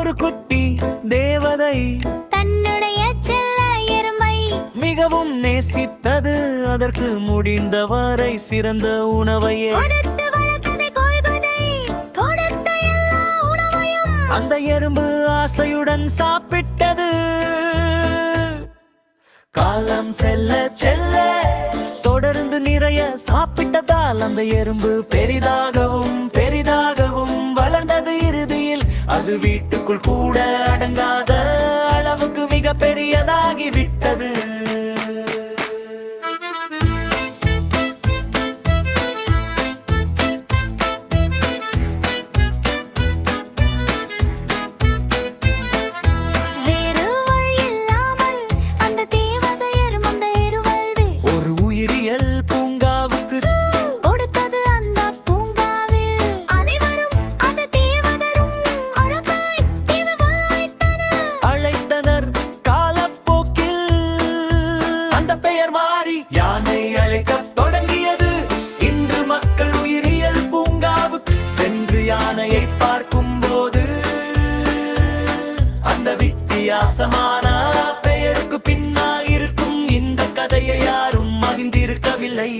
ஒரு குட்டி தேவதை தன்னுடைய செல்ல எறும்பை மிகவும் நேசித்தது. அதற்கு முடிந்தவரை சிறந்த உணவையே கொடுத்து வளர்த்ததை கோய்வதை கொடுத்த எல்லா உணவையும் அந்த எறும்பு ஆசையுடன் சாப்பிட்டது. காலம் செல்ல செல்ல தொடர்ந்து நிறைய சாப்பிட்டதால் அந்த எறும்பு பெரிதாகவும் பெரிதாகவும் வளர்ந்தது. இறுதியில் அது வீட்டுக்குள் கூட அடங்காத அளவுக்கு மிக பெரியதாகி விட்டது. வேறு வழியில்லாமல் அந்த தேவதை எறும்பு அந்த எருவல்டு ஒரு உயிரியல் பூங்காவுக்கு கொடுத்தது. அந்த பூங்காவில் அனைவரும் அந்த தேவதரும் அழகாய் அழைத்தனர். காலப்போக்கில் அந்த பெயர் மாறி யானை அழைக்கத் தொடங்கியது. இன்று மக்கள் உயிரியல் பூங்காவுக்கு சென்று யானையை பார்க்கும்போது அந்த வித்தியாசமான பெயருக்கு பின்னால் இருக்கும் இந்த கதையை யாரும் அறிந்திருக்கவில்லை.